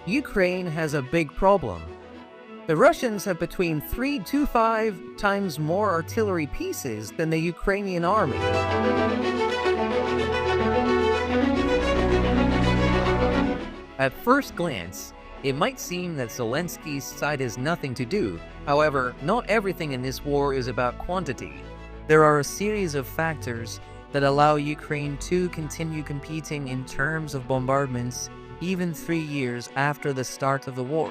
Ukraine has a big problem. The Russians have between 3 to 5 times more artillery pieces than the Ukrainian army. At first glance, it might seem that Zelensky's side has nothing to do. However, not everything in this war is about quantity. There are a series of factors that allow Ukraine to continue competing in terms of bombardments even 3 years after the start of the war.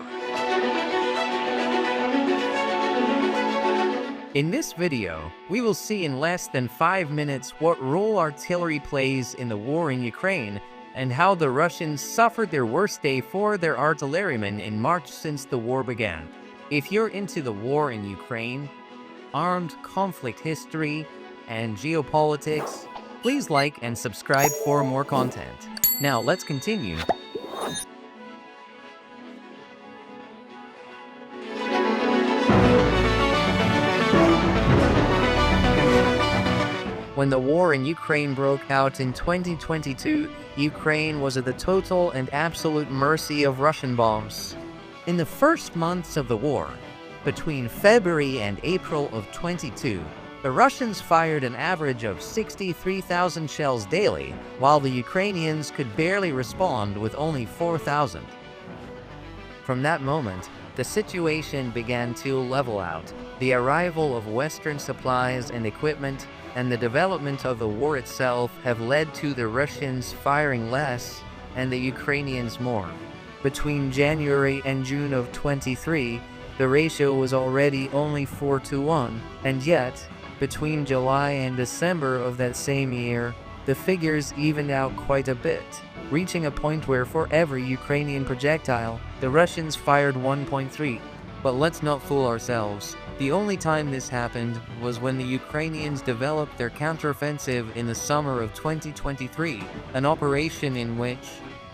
In this video, we will see in less than 5 minutes what role artillery plays in the war in Ukraine and how the Russians suffered their worst day for their artillerymen in March since the war began. If you're into the war in Ukraine, armed conflict history, and geopolitics, please like and subscribe for more content. Now let's continue. When the war in Ukraine broke out in 2022, Ukraine was at the total and absolute mercy of Russian bombs. In the first months of the war, between February and April of 22, the Russians fired an average of 63,000 shells daily, while the Ukrainians could barely respond with only 4,000. From that moment, the situation began to level out. The arrival of Western supplies and equipment and the development of the war itself have led to the Russians firing less and the Ukrainians more. Between January and June of 23, the ratio was already only 4-1, and yet, between July and December of that same year, the figures evened out quite a bit, reaching a point where for every Ukrainian projectile, the Russians fired 1.3. But let's not fool ourselves. The only time this happened was when the Ukrainians developed their counteroffensive in the summer of 2023, an operation in which,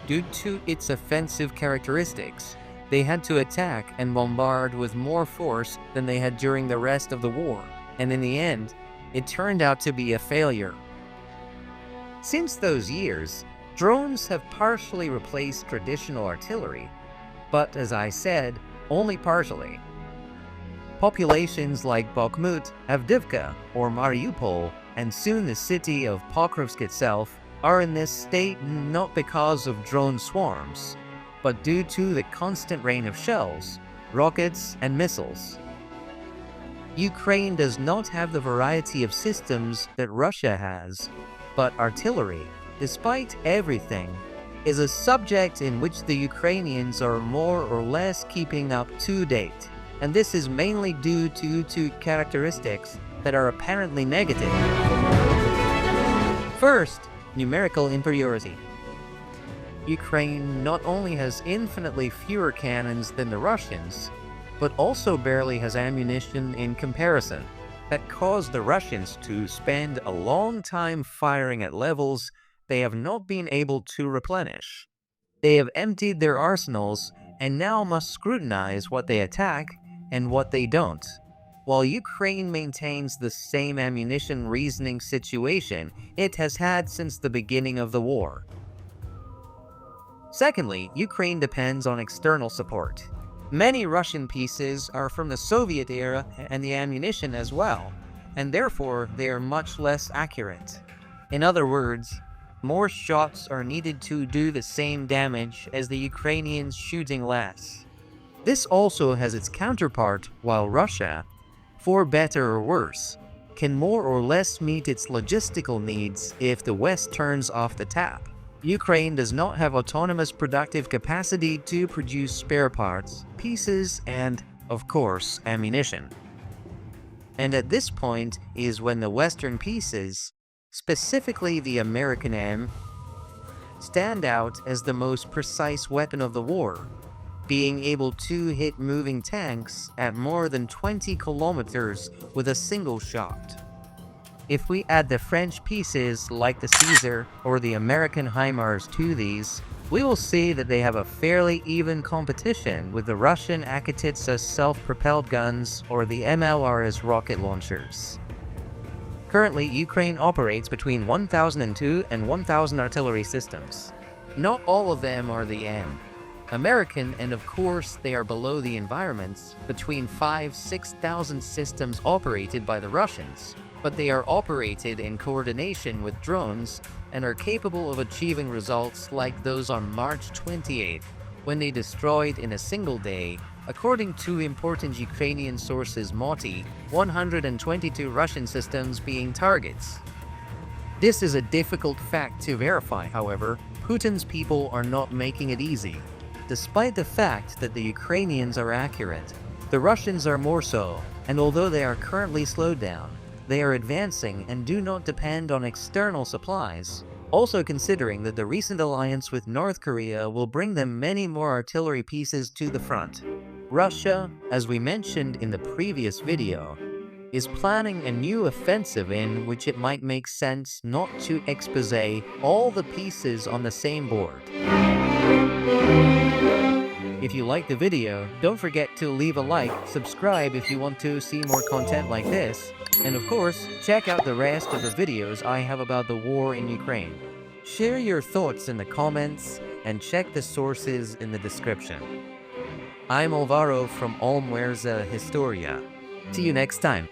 due to its offensive characteristics, they had to attack and bombard with more force than they had during the rest of the war, and in the end, it turned out to be a failure. Since those years, drones have partially replaced traditional artillery, but as I said, only partially. Populations like Bakhmut, Avdiivka, or Mariupol, and soon the city of Pokrovsk itself, are in this state not because of drone swarms, but due to the constant rain of shells, rockets, and missiles. Ukraine does not have the variety of systems that Russia has, but artillery, despite everything, is a subject in which the Ukrainians are more or less keeping up to date, and this is mainly due to two characteristics that are apparently negative. First, numerical inferiority. Ukraine not only has infinitely fewer cannons than the Russians, but also barely has ammunition in comparison. That caused the Russians to spend a long time firing at levels they have not been able to replenish. They have emptied their arsenals and now must scrutinize what they attack and what they don't, while Ukraine maintains the same ammunition reasoning situation it has had since the beginning of the war. Secondly, Ukraine depends on external support. Many Russian pieces are from the Soviet era and the ammunition as well, and therefore they are much less accurate. In other words, more shots are needed to do the same damage as the Ukrainians shooting less. This also has its counterpart, while Russia, for better or worse, can more or less meet its logistical needs if the West turns off the tap. Ukraine does not have autonomous productive capacity to produce spare parts, pieces, and, of course, ammunition. And at this point is when the Western pieces, specifically the American M, stand out as the most precise weapon of the war, being able to hit moving tanks at more than 20 kilometers with a single shot. If we add the French pieces like the Caesar or the American HIMARS to these, we will see that they have a fairly even competition with the Russian Akatitsa self-propelled guns or the MLRS rocket launchers. Currently, Ukraine operates between 1,002 and 1,000 artillery systems. Not all of them are the American, and of course they are below the environments, between 5,000–6,000 systems operated by the Russians, but they are operated in coordination with drones and are capable of achieving results like those on March 28, when they destroyed in a single day, according to important Ukrainian sources, 122 Russian systems being targets. This is a difficult fact to verify, however. Putin's people are not making it easy. Despite the fact that the Ukrainians are accurate, the Russians are more so, and although they are currently slowed down, they are advancing and do not depend on external supplies, also considering that the recent alliance with North Korea will bring them many more artillery pieces to the front. Russia, as we mentioned in the previous video, is planning a new offensive in which it might make sense not to expose all the pieces on the same board. If you like the video, don't forget to leave a like, subscribe if you want to see more content like this, and of course, check out the rest of the videos I have about the war in Ukraine. Share your thoughts in the comments, and check the sources in the description. I'm Alvaro from Almuerza Historia. See you next time.